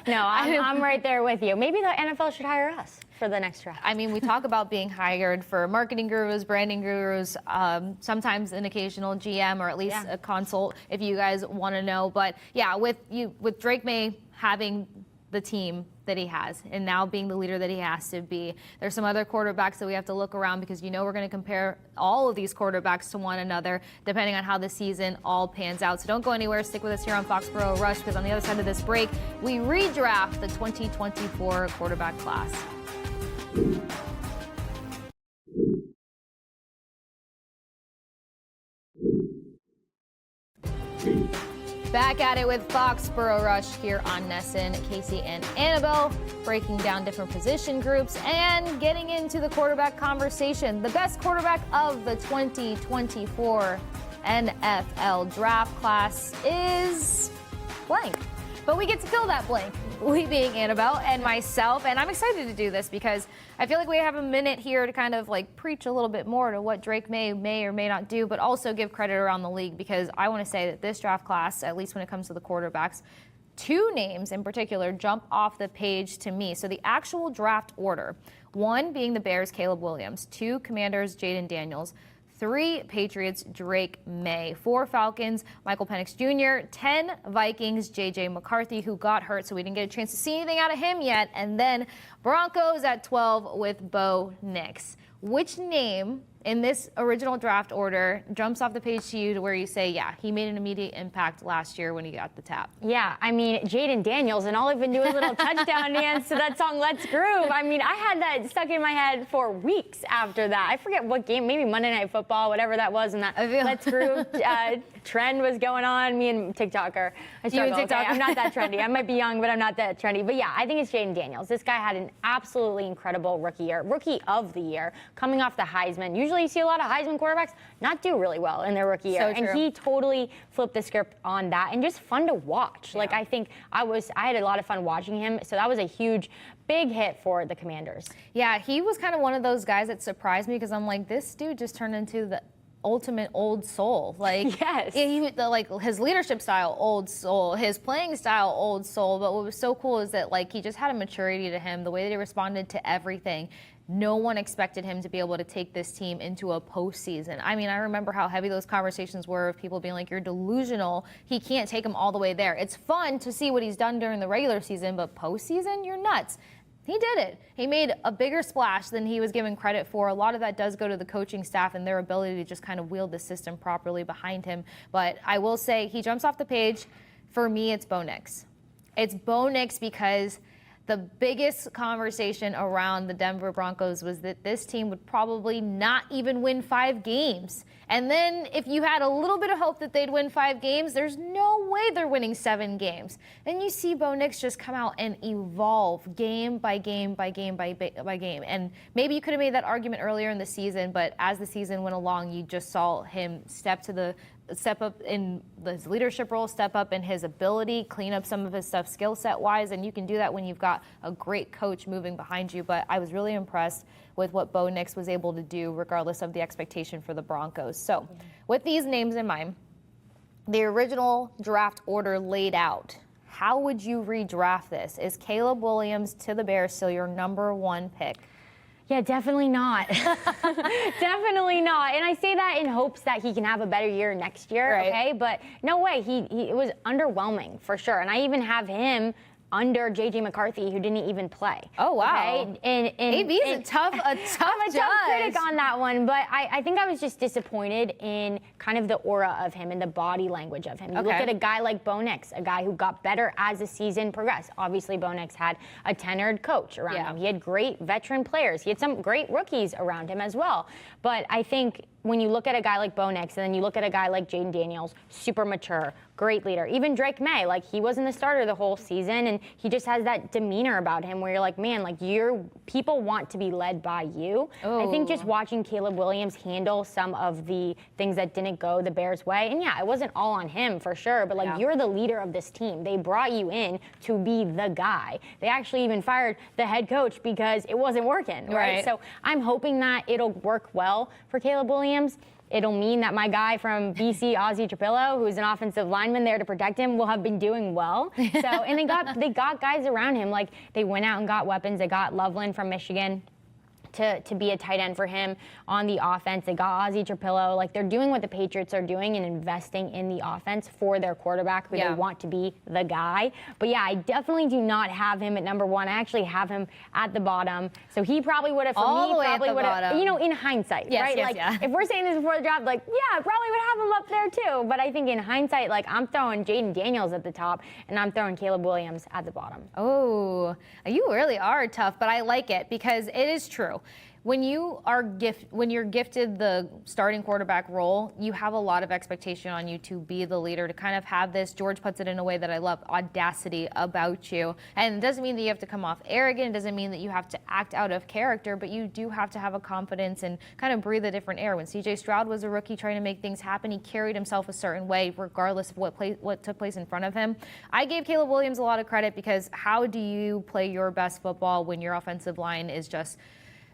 [SPEAKER 2] No, I'm right there with you. Maybe the NFL should hire us for the next draft.
[SPEAKER 1] I mean, we talk about being hired for marketing gurus, branding gurus, sometimes an occasional GM or at least a consult if you guys want to know. But yeah, with Drake Maye having the team that he has and now being the leader that he has to be, there's some other quarterbacks that we have to look around because we're going to compare all of these quarterbacks to one another depending on how the season all pans out. So don't go anywhere. Stick with us here on Foxboro Rush because on the other side of this break, we redraft the 2024 quarterback class. Back at it with Foxboro Rush here on Nesson, Kasey, and Annabelle, breaking down different position groups and getting into the quarterback conversation. The best quarterback of the 2024 NFL draft class is blank. But we get to fill that blank, we being Annabelle and myself. And I'm excited to do this because I feel like we have a minute here to kind of like preach a little bit more to what Drake may or may not do, but also give credit around the league because I want to say that this draft class, at least when it comes to the quarterbacks, two names in particular jump off the page to me. So the actual draft order, 1 being the Bears, Caleb Williams, 2 Commanders, Jaden Daniels, 3 Patriots, Drake Maye, 4 Falcons, Michael Penix Jr., 10 Vikings, J.J. McCarthy, who got hurt, so we didn't get a chance to see anything out of him yet, and then Broncos at 12 with Bo Nix. Which name in this original draft order jumps off the page to you to where you say, yeah, he made an immediate impact last year when he got the tap?
[SPEAKER 2] Yeah, I mean, Jaden Daniels, and all I've been doing little touchdown dance to that song, Let's Groove. I mean, I had that stuck in my head for weeks after that. I forget what game, maybe Monday Night Football, whatever that was, and that Let's Groove trend was going on. Me and TikToker.
[SPEAKER 1] You and TikToker.
[SPEAKER 2] Okay, I'm not that trendy. I might be young, but I'm not that trendy. But yeah, I think it's Jaden Daniels. This guy had an absolutely incredible rookie year, rookie of the year, coming off the Heisman. Usually you see a lot of Heisman quarterbacks not do really well in their rookie year.
[SPEAKER 1] So true.
[SPEAKER 2] And he totally flipped the script on that and just fun to watch.
[SPEAKER 1] Yeah.
[SPEAKER 2] Like, I think I had a lot of fun watching him. So that was a huge, big hit for the Commanders.
[SPEAKER 1] Yeah, he was kind of one of those guys that surprised me because I'm like, this dude just turned into the ultimate old soul. Like,
[SPEAKER 2] yes.
[SPEAKER 1] Like his leadership style, old soul, his playing style, old soul. But what was so cool is that like he just had a maturity to him, the way that he responded to everything. No one expected him to be able to take this team into a postseason. I mean, I remember how heavy those conversations were of people being like, you're delusional. He can't take him all the way there. It's fun to see what he's done during the regular season, but postseason, you're nuts. He did it. He made a bigger splash than he was given credit for. A lot of that does go to the coaching staff and their ability to just kind of wield the system properly behind him. But I will say he jumps off the page. For me, it's Bo Nix. It's Bo Nix because the biggest conversation around the Denver Broncos was that this team would probably not even win 5 games. And then if you had a little bit of hope that they'd win 5 games, there's no way they're winning 7 games. Then you see Bo Nix just come out and evolve game by game by game by game. And maybe you could have made that argument earlier in the season, but as the season went along, you just saw him step up in his leadership role, step up in his ability, clean up some of his stuff skill set wise, and you can do that when you've got a great coach moving behind you. But I was really impressed with what Bo Nix was able to do regardless of the expectation for the Broncos. So with these names in mind, the original draft order laid out, how would you redraft this? Is Caleb Williams to the Bears still your number 1 pick?
[SPEAKER 2] Yeah, definitely not. Definitely not. And I say that in hopes that he can have a better year next year,
[SPEAKER 1] right.
[SPEAKER 2] Okay? But no way. It was underwhelming for sure. And I even have him under J.J. McCarthy, who didn't even play.
[SPEAKER 1] Oh, wow.
[SPEAKER 2] Okay? And
[SPEAKER 1] AB's a tough
[SPEAKER 2] I'm a tough critic on that one, but I think I was just disappointed in kind of the aura of him and the body language of him. You look at a guy like Bo Nix, a guy who got better as the season progressed. Obviously, Bo Nix had a tenured coach around him. He had great veteran players. He had some great rookies around him as well. But I think when you look at a guy like Bo Nix, and then you look at a guy like Jaden Daniels, super mature, great leader. Even Drake Maye, like he wasn't the starter the whole season, and he just has that demeanor about him where you're like, man, like people want to be led by you. I think just watching Caleb Williams handle some of the things that didn't go the Bears' way, and yeah, it wasn't all on him for sure, but like you're the leader of this team. They brought you in to be the guy. They actually even fired the head coach because it wasn't working, right? So I'm hoping that it'll work well for Caleb Williams. It'll mean that my guy from BC, Ozzie Trapillo, who's an offensive lineman there to protect him, will have been doing well. So, and they got guys around him. Like they went out and got weapons. They got Loveland from Michigan to be a tight end for him on the offense. They got Ozzie Trapillo. Like they're doing what the Patriots are doing and investing in the offense for their quarterback who they want to be the guy. But yeah, I definitely do not have him at number 1. I actually have him at the bottom. So he probably would have, for
[SPEAKER 1] all
[SPEAKER 2] me,
[SPEAKER 1] the way
[SPEAKER 2] probably
[SPEAKER 1] at the
[SPEAKER 2] would have,
[SPEAKER 1] bottom.
[SPEAKER 2] you know, in hindsight, right? Like if we're saying this before the draft, like, yeah, I probably would have him up there too. But I think in hindsight, like I'm throwing Jaden Daniels at the top and I'm throwing Caleb Williams at the bottom.
[SPEAKER 1] Oh, you really are tough, but I like it because it is true. When you're gifted the starting quarterback role, you have a lot of expectation on you to be the leader, to kind of have this, George puts it in a way that I love, audacity about you. And it doesn't mean that you have to come off arrogant. It doesn't mean that you have to act out of character, but you do have to have a confidence and kind of breathe a different air. When CJ Stroud was a rookie trying to make things happen, he carried himself a certain way regardless of what took place in front of him. I gave Caleb Williams a lot of credit because how do you play your best football when your offensive line is just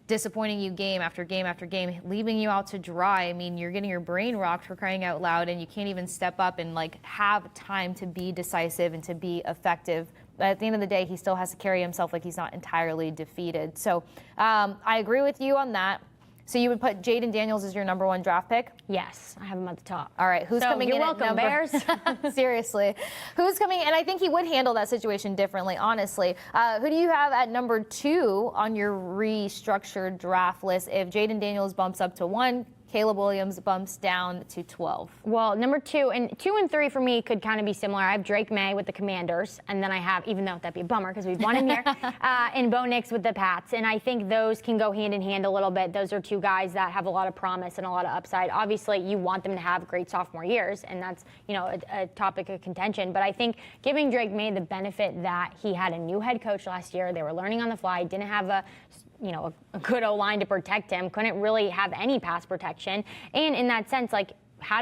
[SPEAKER 1] disappointing you game after game after game, leaving you out to dry? I mean, you're getting your brain rocked, for crying out loud, and you can't even step up and like have time to be decisive and to be effective. But at the end of the day, he still has to carry himself like he's not entirely defeated. So I agree with you on that. So you would put Jaden Daniels as your number 1 draft pick?
[SPEAKER 2] Yes, I have him at the top.
[SPEAKER 1] All right, who's coming in
[SPEAKER 2] welcome,
[SPEAKER 1] at
[SPEAKER 2] Bears.
[SPEAKER 1] Seriously, who's coming? And I think he would handle that situation differently, honestly. Who do you have at number 2 on your restructured draft list if Jaden Daniels bumps up to 1? Caleb Williams bumps down to 12.
[SPEAKER 2] Well, number 2 and 3 for me could kind of be similar. I have Drake Maye with the Commanders, and then I have, even though that'd be a bummer because we've won him here, and Bo Nix with the Pats. And I think those can go hand in hand a little bit. Those are 2 guys that have a lot of promise and a lot of upside. Obviously, you want them to have great sophomore years, and that's, you know, a topic of contention. But I think giving Drake Maye the benefit that he had a new head coach last year, they were learning on the fly, didn't have a good O-line to protect him, couldn't really have any pass protection. And in that sense, like, what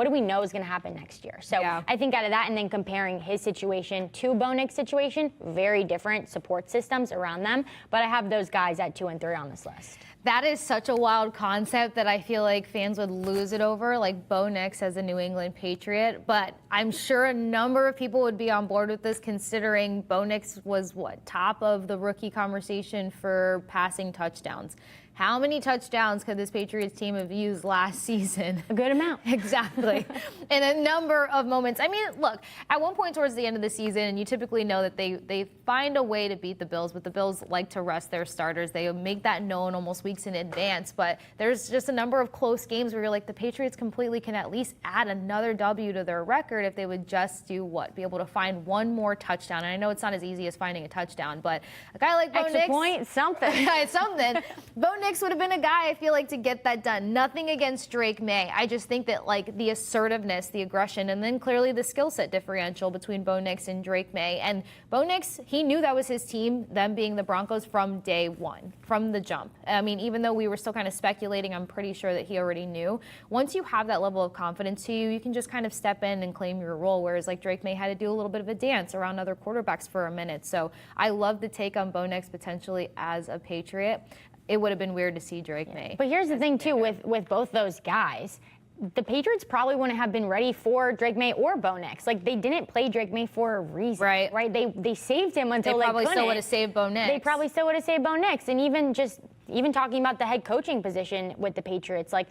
[SPEAKER 2] do we know is going to happen next year? So I think out of that, and then comparing his situation to Bo Nix's situation, very different support systems around them. But I have those guys at 2 and 3 on this list.
[SPEAKER 1] That is such a wild concept that I feel like fans would lose it over, like Bo Nix as a New England Patriot. But I'm sure a number of people would be on board with this, considering Bo Nix was, top of the rookie conversation for passing touchdowns. How many touchdowns could this Patriots team have used last season?
[SPEAKER 2] A good amount.
[SPEAKER 1] Exactly. In a number of moments. I mean, look, at one point towards the end of the season, and you typically know that they find a way to beat the Bills, but the Bills like to rest their starters. They make that known almost weeks in advance, but there's just a number of close games where you're like, the Patriots completely can at least add another W to their record if they would just do what? Be able to find one more touchdown. And I know it's not as easy as finding a touchdown, but a guy like Bo Nix.
[SPEAKER 2] Extra point, something.
[SPEAKER 1] Something. Bo Nix would have been a guy, I feel like, to get that done. Nothing against Drake Maye. I just think that, like, the assertiveness, the aggression, and then clearly the skill set differential between Bo Nix and Drake Maye. And Bo Nix, he knew that was his team, them being the Broncos, from day one, from the jump. I mean, even though we were still kind of speculating, I'm pretty sure that he already knew. Once you have that level of confidence to you, you can just kind of step in and claim your role, whereas like Drake Maye had to do a little bit of a dance around other quarterbacks for a minute. So I love the take on Bo Nix potentially as a Patriot. It would have been weird to see Drake Maye.
[SPEAKER 2] But here's the thing, too, with both those guys. The Patriots probably wouldn't have been ready for Drake Maye or Bo Nix. Like, they didn't play Drake Maye for a reason. Right? They saved him until they
[SPEAKER 1] probably
[SPEAKER 2] couldn't.
[SPEAKER 1] still would have saved Bo Nix.
[SPEAKER 2] They probably still would have saved Bo Nix. And even talking about the head coaching position with the Patriots, like,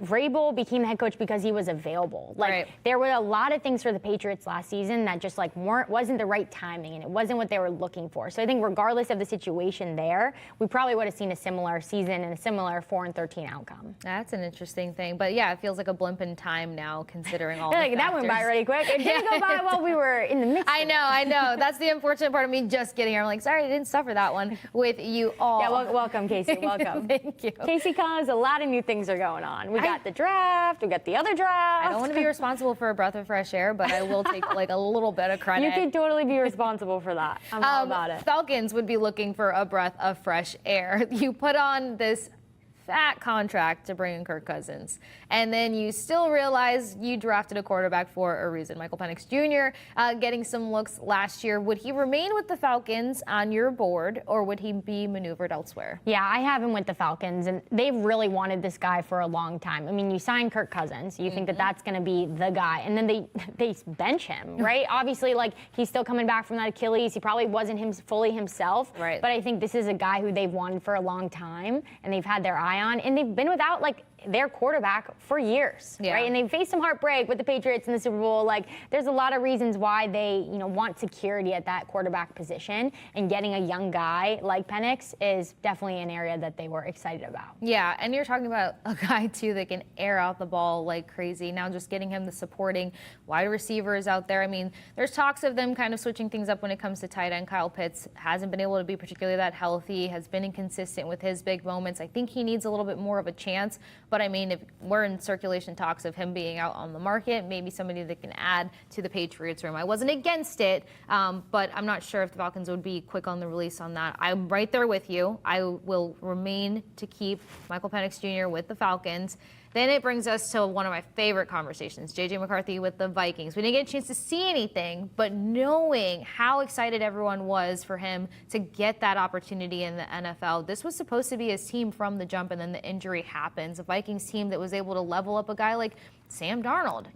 [SPEAKER 2] Vrabel became the head coach because he was available. Like, there were a lot of things for the Patriots last season that just like wasn't the right timing, and it wasn't what they were looking for. So I think regardless of the situation there, we probably would have seen a similar season and a similar 4-13 outcome.
[SPEAKER 1] That's an interesting thing. But yeah, it feels like a blimp in time now, considering all the
[SPEAKER 2] like, that went by really quick. It didn't go by while we were in the midst.
[SPEAKER 1] I know. That's the unfortunate part of me just getting here. I'm like, sorry, I didn't suffer that one with you all.
[SPEAKER 2] Yeah, welcome, Kasey. Welcome.
[SPEAKER 1] Thank you.
[SPEAKER 2] Kasey Collins, a lot of new things are going on. We got the draft. We got the other draft.
[SPEAKER 1] I don't want to be responsible for a breath of fresh air, but I will take like a little bit of credit.
[SPEAKER 2] You could totally be responsible for that. I'm all about it.
[SPEAKER 1] Falcons would be looking for a breath of fresh air. You put on this fat contract to bring in Kirk Cousins, and then you still realize you drafted a quarterback for a reason. Michael Penix Jr. Getting some looks last year. Would he remain with the Falcons on your board, or would he be maneuvered elsewhere?
[SPEAKER 2] Yeah, I have him with the Falcons, and they've really wanted this guy for a long time. I mean, you sign Kirk Cousins, you think that that's going to be the guy, and then they bench him, right? Obviously, like, he's still coming back from that Achilles. He probably wasn't fully himself,
[SPEAKER 1] right?
[SPEAKER 2] But I think this is a guy who they've wanted for a long time, and they've had their eye on, and they've been without, like, their quarterback for years, right? And they've faced some heartbreak with the Patriots in the Super Bowl. Like, there's a lot of reasons why they, want security at that quarterback position, and getting a young guy like Penix is definitely an area that they were excited about.
[SPEAKER 1] Yeah, and you're talking about a guy, too, that can air out the ball like crazy. Now just getting him the supporting wide receivers out there. I mean, there's talks of them kind of switching things up when it comes to tight end. Kyle Pitts hasn't been able to be particularly that healthy, has been inconsistent with his big moments. I think he needs a little bit more of a chance. But I mean, if we're in circulation talks of him being out on the market, maybe somebody that can add to the Patriots room. I wasn't against it, but I'm not sure if the Falcons would be quick on the release on that. I'm right there with you. I will remain to keep Michael Penix Jr. with the Falcons. Then it brings us to one of my favorite conversations, J.J. McCarthy with the Vikings. We didn't get a chance to see anything, but knowing how excited everyone was for him to get that opportunity in the NFL, this was supposed to be his team from the jump, and then the injury happens. A Vikings team that was able to level up a guy like Sam Darnold,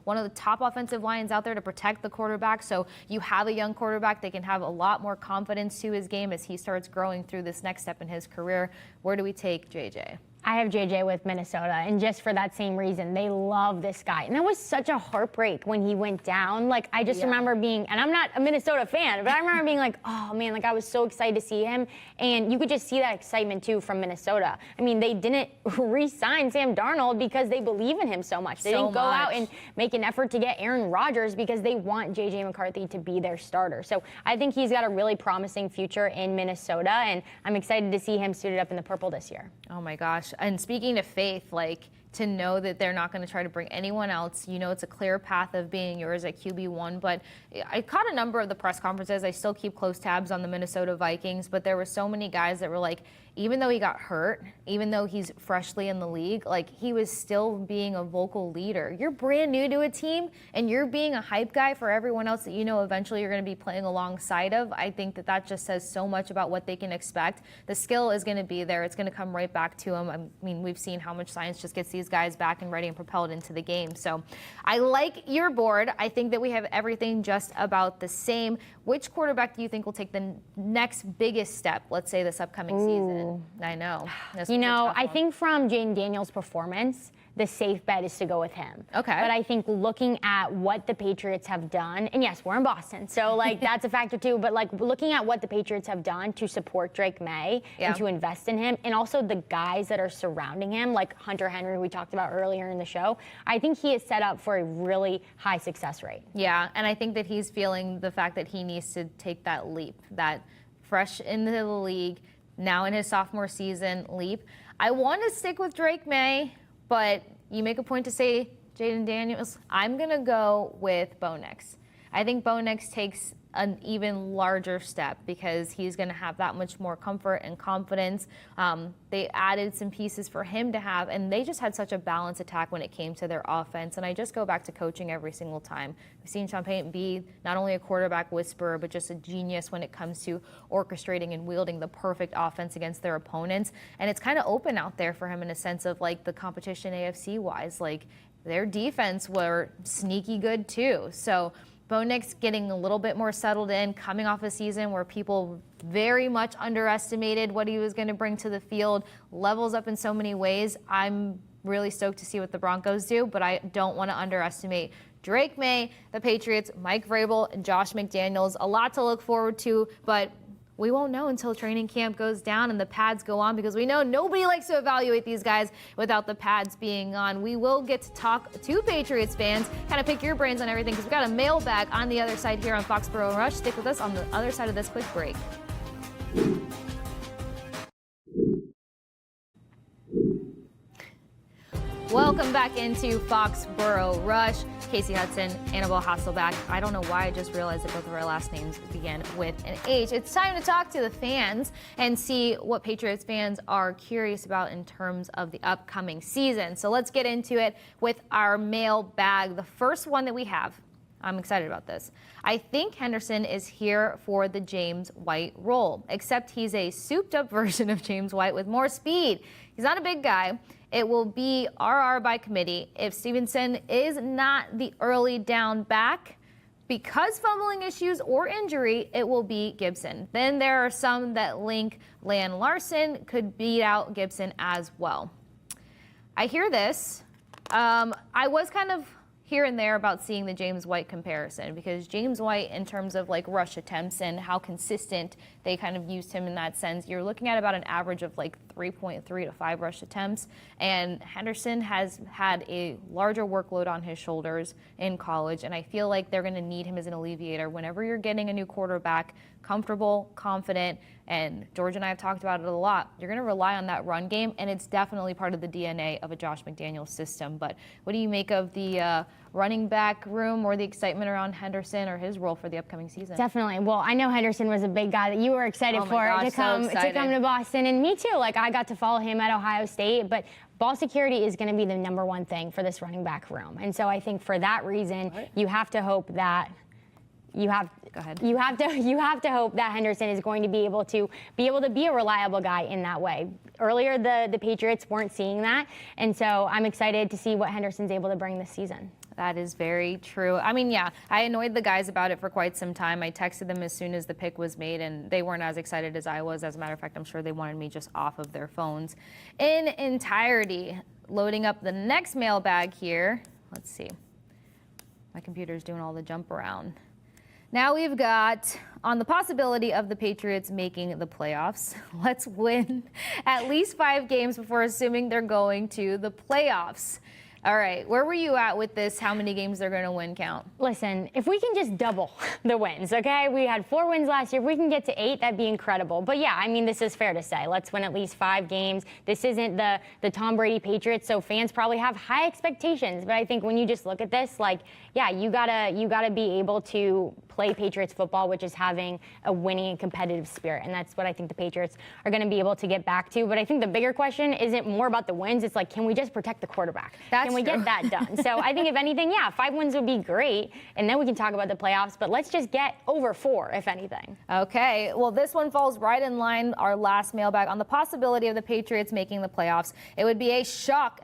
[SPEAKER 1] one of the top offensive lines out there to protect the quarterback. So you have a young quarterback that can have a lot more confidence to his game as he starts growing through this next step in his career. Where do we take JJ?
[SPEAKER 2] I have JJ with Minnesota, and just for that same reason, they love this guy. And that was such a heartbreak when he went down. Like, I just remember being, and I'm not a Minnesota fan, but I remember being like, oh man, like, I was so excited to see him. And you could just see that excitement too from Minnesota. I mean, they didn't re-sign Sam Darnold because they believe in him so much. They didn't go out and make an effort to get Aaron Rodgers because they want JJ McCarthy to be their starter. So I think he's got a really promising future in Minnesota, and I'm excited to see him suited up in the purple this year.
[SPEAKER 1] Oh my gosh. And speaking of faith, like, to know that they're not going to try to bring anyone else. It's a clear path of being yours at QB1. But I caught a number of the press conferences. I still keep close tabs on the Minnesota Vikings, but there were so many guys that were like, even though he got hurt, even though he's freshly in the league, like, he was still being a vocal leader. You're brand new to a team, and you're being a hype guy for everyone else that eventually you're going to be playing alongside of. I think that just says so much about what they can expect. The skill is going to be there. It's going to come right back to them. I mean, we've seen how much science just gets these guys back and ready and propelled into the game. So I like your board. I think that we have everything just about the same. Which quarterback do you think will take the next biggest step, let's say this upcoming season? I know.
[SPEAKER 2] I think from Jaden Daniels' performance, the safe bet is to go with him.
[SPEAKER 1] Okay.
[SPEAKER 2] But I think looking at what the Patriots have done, and yes, we're in Boston, so like that's a factor too, but like looking at what the Patriots have done to support Drake Maye and to invest in him, and also the guys that are surrounding him, like Hunter Henry, who we talked about earlier in the show, I think he is set up for a really high success rate.
[SPEAKER 1] Yeah, and I think that he's feeling the fact that he needs to take that leap, that fresh into the league, now in his sophomore season leap. I want to stick with Drake Maye, but you make a point to say Jaden Daniels. I'm going to go with Bo Nix. I think Bo Nix takes an even larger step because he's going to have that much more comfort and confidence. They added some pieces for him to have, and they just had such a balanced attack when it came to their offense. And I just go back to coaching every single time. We've seen Sean Payton be not only a quarterback whisperer, but just a genius when it comes to orchestrating and wielding the perfect offense against their opponents. And it's kind of open out there for him in a sense of like the competition AFC-wise. Like, their defense were sneaky good too. So Bo Nix getting a little bit more settled in, coming off a season where people very much underestimated what he was going to bring to the field, levels up in so many ways. I'm really stoked to see what the Broncos do, but I don't want to underestimate Drake Maye, the Patriots, Mike Vrabel, and Josh McDaniels. A lot to look forward to, but we won't know until training camp goes down and the pads go on, because we know nobody likes to evaluate these guys without the pads being on. We will get to talk to Patriots fans, kind of pick your brains on everything, because we've got a mailbag on the other side here on Foxboro Rush. Stick with us on the other side of this quick break. Welcome back into Foxboro Rush. Kasey Hudson, Annabelle Hasselbeck. I don't know why I just realized that both of our last names begin with an H. It's time to talk to the fans and see what Patriots fans are curious about in terms of the upcoming season. So let's get into it with our mailbag. The first one that we have, I'm excited about this. I think Henderson is here for the James White role, except he's a souped up version of James White with more speed. He's not a big guy. It will be RR by committee. If Stevenson is not the early down back, because fumbling issues or injury, it will be Gibson. Then there are some that link Lan Larson could beat out Gibson as well. I hear this. I was kind of here and there about seeing the James White comparison, because James White, in terms of like rush attempts and how consistent they kind of used him in that sense, you're looking at about an average of like 3.3 to 5 rush attempts. And Henderson has had a larger workload on his shoulders in college, and I feel like they're going to need him as an alleviator whenever you're getting a new quarterback, comfortable, confident, and George and I have talked about it a lot. You're going to rely on that run game, and it's definitely part of the DNA of a Josh McDaniels system. But what do you make of the running back room or the excitement around Henderson or his role for the upcoming season?
[SPEAKER 2] Definitely. Well, I know Henderson was a big guy that you were excited to come to Boston, and me too. Like, I got to follow him at Ohio State, but ball security is going to be the number one thing for this running back room. And so I think for that reason, you have to hope that you have to hope that Henderson is going to be able to be a reliable guy in that way. Earlier, the Patriots weren't seeing that, and so I'm excited to see what Henderson's able to bring this season.
[SPEAKER 1] That is very true. I mean, yeah, I annoyed the guys about it for quite some time. I texted them as soon as the pick was made, and they weren't as excited as I was. As a matter of fact, I'm sure they wanted me just off of their phones in entirety. Loading up the next mailbag here. Let's see. My computer's doing all the jump around. Now we've got on the possibility of the Patriots making the playoffs. Let's win at least 5 games before assuming they're going to the playoffs. All right, where were you at with this? How many games they're going to win count?
[SPEAKER 2] Listen, if we can just double the wins, okay? We had 4 wins last year. If we can get to 8, that'd be incredible. But yeah, I mean, this is fair to say. Let's win at least 5 games. This isn't the Tom Brady Patriots, so fans probably have high expectations. But I think when you just look at this, like, yeah, you gotta be able to play Patriots football, which is having a winning and competitive spirit. And that's what I think the Patriots are going to be able to get back to. But I think the bigger question isn't more about the wins. It's like, can we just protect the quarterback? Can we get that done? So I think if anything, yeah, 5 wins would be great. And then we can talk about the playoffs. But let's just get over 4, if anything.
[SPEAKER 1] Okay. Well, this one falls right in line, our last mailbag, on the possibility of the Patriots making the playoffs. It would be a shock, !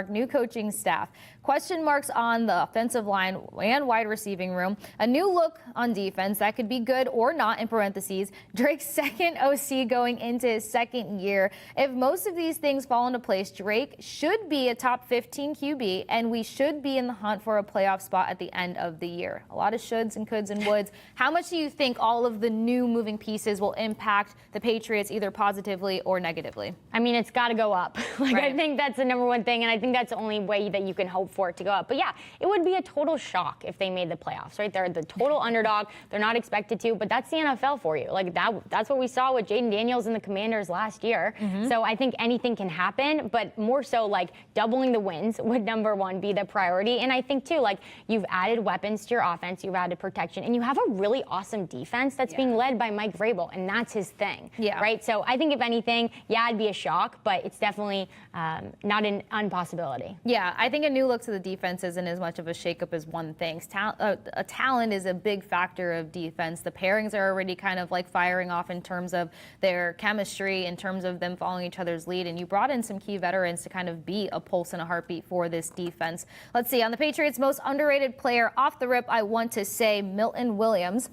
[SPEAKER 1] New coaching staff. Question marks on the offensive line and wide receiving room. A new look on defense that could be good or not, in parentheses. Drake's second OC going into his 2nd year. If most of these things fall into place, Drake should be a top 15 QB, and we should be in the hunt for a playoff spot at the end of the year. A lot of shoulds and coulds and woulds. How much do you think all of the new moving pieces will impact the Patriots either positively or negatively?
[SPEAKER 2] I mean, it's got to go up. I think that's the number one thing, and I think that's the only way that you can hope for it to go up. But yeah, it would be a total shock if they made the playoffs, right? They're the total underdog. They're not expected to, but that's the NFL for you. Like, that's what we saw with Jaden Daniels and the Commanders last year. So I think anything can happen, but more so, like, doubling the wins would, number one, be the priority. And I think too, like, you've added weapons to your offense, you've added protection, and you have a really awesome defense that's being led by Mike Vrabel, and that's his thing, right? So I think if anything, yeah, it'd be a shock, but it's definitely not an impossibility.
[SPEAKER 1] Yeah, I think a new look to the defense isn't as much of a shakeup as one thinks. Talent is a big factor of defense. The pairings are already kind of like firing off in terms of their chemistry, in terms of them following each other's lead, and you brought in some key veterans to kind of be a pulse and a heartbeat for this defense. Let's see, on the Patriots' most underrated player off the rip, I want to say Milton Williams.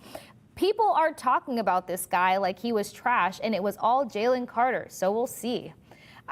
[SPEAKER 1] People are talking about this guy like he was trash, and it was all Jalen Carter, so we'll see.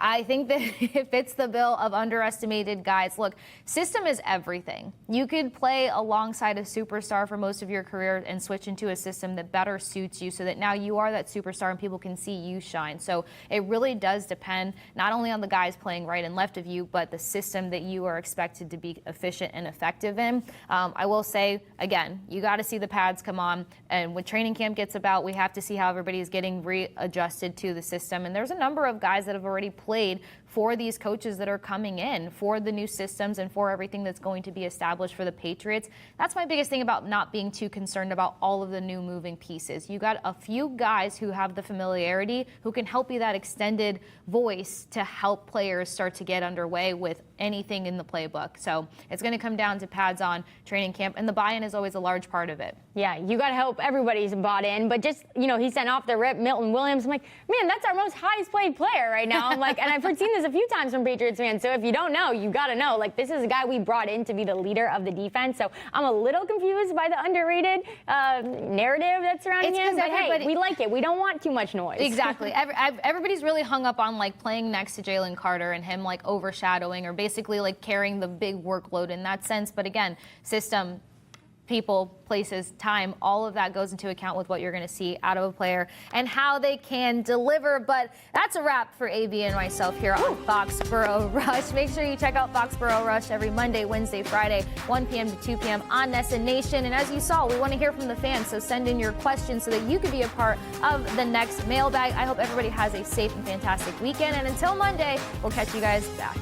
[SPEAKER 1] I think that it fits the bill of underestimated guys. Look, system is everything. You could play alongside a superstar for most of your career and switch into a system that better suits you so that now you are that superstar and people can see you shine. So it really does depend not only on the guys playing right and left of you, but the system that you are expected to be efficient and effective in. I will say, again, you got to see the pads come on. And when training camp gets about, we have to see how everybody is getting readjusted to the system. And there's a number of guys that have already played for these coaches that are coming in, for the new systems and for everything that's going to be established for the Patriots. That's my biggest thing about not being too concerned about all of the new moving pieces. You got a few guys who have the familiarity, who can help be that extended voice to help players start to get underway with anything in the playbook. So it's going to come down to pads on, training camp, and the buy-in is always a large part of it.
[SPEAKER 2] Yeah, you got to hope everybody's bought in. But just, he sent off the rip Milton Williams. I'm like, man, that's our most highest paid player right now. I'm like, and I've seen this a few times from Patriots fans. So if you don't know, you got to know. Like, this is a guy we brought in to be the leader of the defense. So I'm a little confused by the underrated narrative that's surrounding him. But hey, we like it. We don't want too much noise.
[SPEAKER 1] Exactly. Everybody's really hung up on like playing next to Jalen Carter and him like overshadowing or basically like carrying the big workload in that sense. But again, system, people, places, time, all of that goes into account with what you're going to see out of a player and how they can deliver. But that's a wrap for AB and myself here on Foxboro Rush. Make sure you check out Foxboro Rush every Monday, Wednesday, Friday, 1 p.m. to 2 p.m. on Nessa Nation. And as you saw, we want to hear from the fans, so send in your questions so that you can be a part of the next mailbag. I hope everybody has a safe and fantastic weekend. And until Monday, we'll catch you guys back.